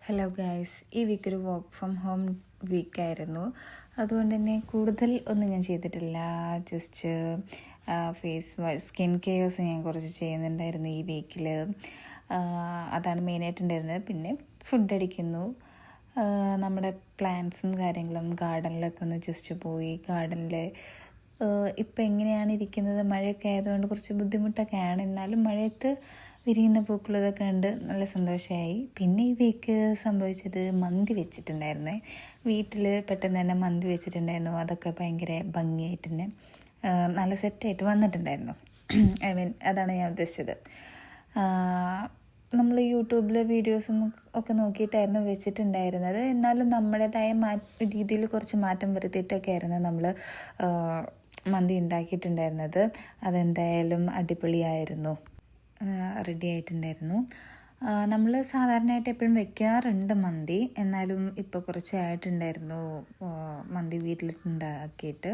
Hello guys, ഈ week ഒരു work from home വീക്കായിരുന്നു. അതുകൊണ്ട് തന്നെ കൂടുതൽ ഒന്നും ഞാൻ ചെയ്തിട്ടില്ല. ജസ്റ്റ് സ്കിൻ കെയേഴ്സ് ഞാൻ കുറച്ച് ചെയ്യുന്നുണ്ടായിരുന്നു ഈ വീക്കിൽ. അതാണ് മെയിനായിട്ടുണ്ടായിരുന്നത്. പിന്നെ ഫുഡ് അടിക്കുന്നു, നമ്മുടെ പ്ലാന്റ്സും കാര്യങ്ങളും ഗാർഡനിലൊക്കെ ഒന്ന് ജസ്റ്റ് പോയി. ഗാർഡനിൽ ഇപ്പം എങ്ങനെയാണ് ഇരിക്കുന്നത്, മഴയൊക്കെ ആയതുകൊണ്ട് കുറച്ച് ബുദ്ധിമുട്ടൊക്കെയാണ്. എന്നാലും മഴയത്ത് വിരിയുന്ന പൂക്കളതൊക്കെ കണ്ട് നല്ല സന്തോഷമായി. പിന്നെ ഈ വീക്ക് സംഭവിച്ചത് മന്തി വെച്ചിട്ടുണ്ടായിരുന്നേ. വീട്ടിൽ പെട്ടെന്ന് തന്നെ മന്തി വെച്ചിട്ടുണ്ടായിരുന്നു. അതൊക്കെ ഭയങ്കര ഭംഗിയായിട്ട് തന്നെ നല്ല സെറ്റായിട്ട് വന്നിട്ടുണ്ടായിരുന്നു. അതാണ് ഞാൻ ഉദ്ദേശിച്ചത്. നമ്മൾ യൂട്യൂബിൽ വീഡിയോസും ഒക്കെ നോക്കിയിട്ടായിരുന്നു വെച്ചിട്ടുണ്ടായിരുന്നത്. എന്നാലും നമ്മുടേതായ രീതിയിൽ കുറച്ച് മാറ്റം വരുത്തിയിട്ടൊക്കെ ആയിരുന്നു നമ്മൾ മന്തി ഉണ്ടാക്കിയിട്ടുണ്ടായിരുന്നത്. അതെന്തായാലും അടിപൊളിയായിരുന്നു, റെഡി ആയിട്ടുണ്ടായിരുന്നു. നമ്മൾ സാധാരണയായിട്ട് എപ്പോഴും വെക്കാറുണ്ട് മന്തി. എന്നാലും ഇപ്പോൾ കുറച്ചായിട്ടുണ്ടായിരുന്നു മന്തി വീട്ടിലുണ്ടാക്കിയിട്ട്.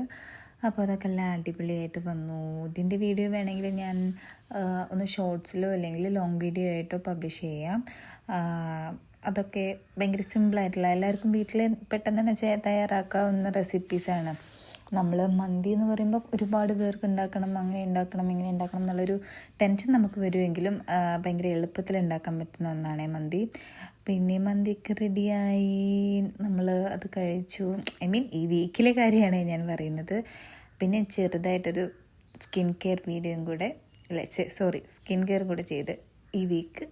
അപ്പോൾ അതൊക്കെ എല്ലാം അടിപൊളിയായിട്ട് വന്നു. ഇതിൻ്റെ വീഡിയോ വേണമെങ്കിൽ ഞാൻ ഒന്ന് ഷോർട്സിലോ അല്ലെങ്കിൽ ലോങ് വീഡിയോ ആയിട്ടോ പബ്ലിഷ് ചെയ്യാം. അതൊക്കെ ഭയങ്കര സിമ്പിളായിട്ടുള്ള, എല്ലാവർക്കും വീട്ടിൽ പെട്ടെന്ന് തന്നെ തയ്യാറാക്കാവുന്ന റെസിപ്പീസാണ്. നമ്മൾ മന്തി എന്ന് പറയുമ്പോൾ ഒരുപാട് പേർക്ക് ഉണ്ടാക്കണം, അങ്ങനെ ഉണ്ടാക്കണം, ഇങ്ങനെ ഉണ്ടാക്കണം എന്നുള്ളൊരു ടെൻഷൻ നമുക്ക് വരുമെങ്കിലും ഭയങ്കര എളുപ്പത്തിൽ ഉണ്ടാക്കാൻ പറ്റുന്ന ഒന്നാണ് മന്തി. പിന്നെ മന്തിയൊക്കെ റെഡിയായി, നമ്മൾ അത് കഴിച്ചു. ഈ വീക്കിലെ കാര്യമാണ് ഞാൻ പറയുന്നത്. പിന്നെ ചെറുതായിട്ടൊരു സ്കിൻ കെയർ കൂടെ ചെയ്ത് ഈ വീക്ക്